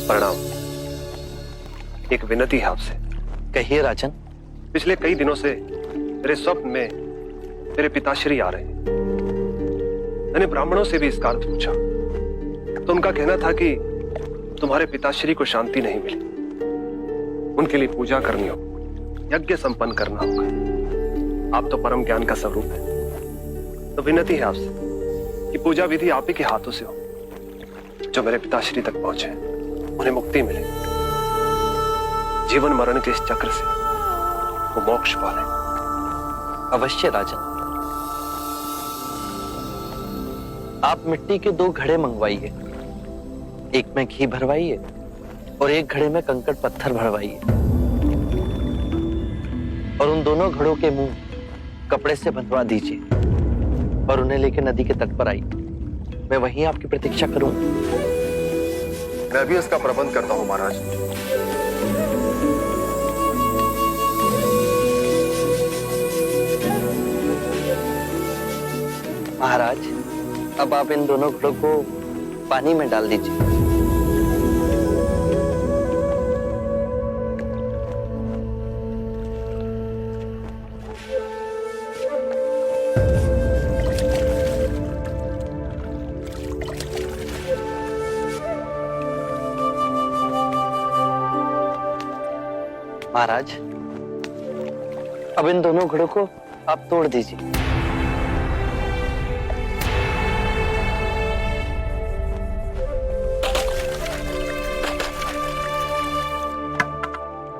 प्रणाम। एक विनती है आपसे। कहिए राजन। पिछले कई दिनों से मेरे स्वप्न में मेरे पिताश्री आ रहे हैं। मैंने ब्राह्मणों से भी इसका अर्थ पूछा तो उनका कहना था कि तुम्हारे पिताश्री को शांति नहीं मिली, उनके लिए पूजा करनी हो, यज्ञ संपन्न करना होगा। आप तो परम ज्ञान का स्वरूप है, तो विनती है आपसे कि पूजा विधि आप ही के हाथों से हो, जो मेरे पिताश्री तक पहुंचे, उन्हें मुक्ति मिले, जीवन मरण के इस चक्र से वो मोक्ष पाले। अवश्य राजन। आप मिट्टी के 2 घड़े मंगवाइए, एक में घी भरवाइए और एक घड़े में कंकड़ पत्थर भरवाइए, और उन दोनों घड़ों के मुंह कपड़े से बंधवा दीजिए और उन्हें लेकर नदी के तट पर आइए। मैं वहीं आपकी प्रतीक्षा करूंगा। मैं भी इसका प्रबंध करता हूं महाराज। महाराज, अब आप इन दोनों घड़ों को पानी में डाल दीजिए। महाराज, अब इन दोनों घड़ों को आप तोड़ दीजिए।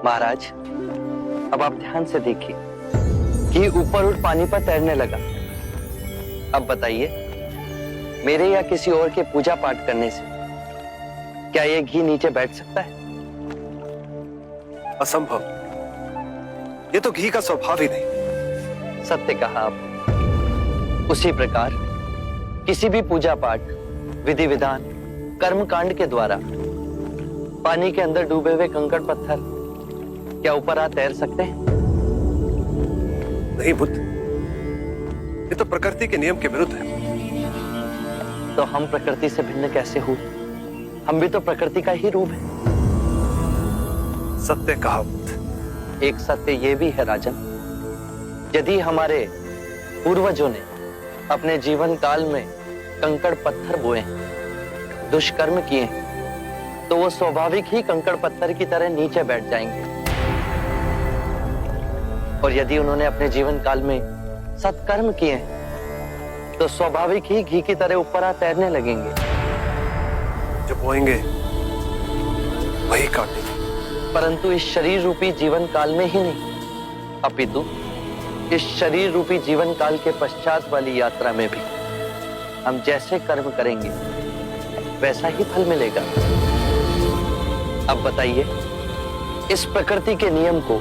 महाराज, अब आप ध्यान से देखिए कि ऊपर उठ पानी पर तैरने लगा। अब बताइए, मेरे या किसी और के पूजा पाठ करने से क्या यह घी नीचे बैठ सकता है? असंभव। ये तो घी का स्वभाव ही नहीं। सत्य कहा आप। उसी प्रकार किसी भी पूजा पाठ, विधि विधान, कर्म कांड के द्वारा पानी के अंदर डूबे हुए कंकड़ पत्थर क्या ऊपर आ तैर सकते हैं? नहीं बुद्ध, ये तो प्रकृति के नियम के विरुद्ध है। तो हम प्रकृति से भिन्न कैसे हुए? हम भी तो प्रकृति का ही रूप है। सत्य कहा बुद्ध। एक सत्य ये भी है राजन, यदि हमारे पूर्वजों ने अपने जीवन काल में कंकड़ पत्थर बोए, दुष्कर्म किए, तो वो स्वाभाविक ही कंकड़ पत्थर की तरह नीचे बैठ जाएंगे। और यदि उन्होंने अपने जीवन काल में सत्कर्म किए तो स्वाभाविक ही घी की तरह ऊपर आ तैरने लगेंगे। जो बोएंगे वही काटेंगे। परंतु इस शरीर रूपी जीवन काल में ही नहीं, अपितु इस शरीर रूपी जीवन काल के पश्चात वाली यात्रा में भी हम जैसे कर्म करेंगे वैसा ही फल मिलेगा। अब बताइए, इस प्रकृति के नियम को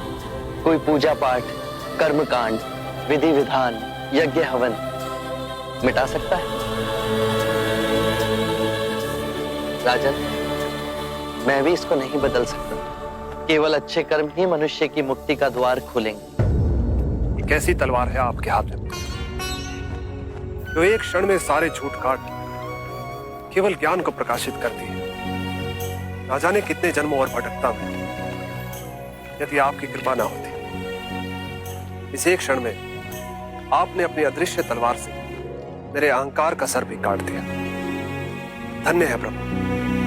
कोई पूजा पाठ, कर्म कांड, विधि विधान, यज्ञ हवन मिटा सकता है? राजन, मैं भी इसको नहीं बदल सकता। केवल अच्छे कर्म ही मनुष्य की मुक्ति का द्वार खोलेंगे। ये कैसी तलवार है आपके हाथ में, जो एक क्षण में सारे झूठ काट केवल ज्ञान को प्रकाशित करती है? ना जाने कितने जन्मों और भटकता में यदि आपकी कृपा ना होती। इस एक क्षण में आपने अपनी अदृश्य तलवार से मेरे अहंकार का सर भी काट दिया। धन्य है प्रभु।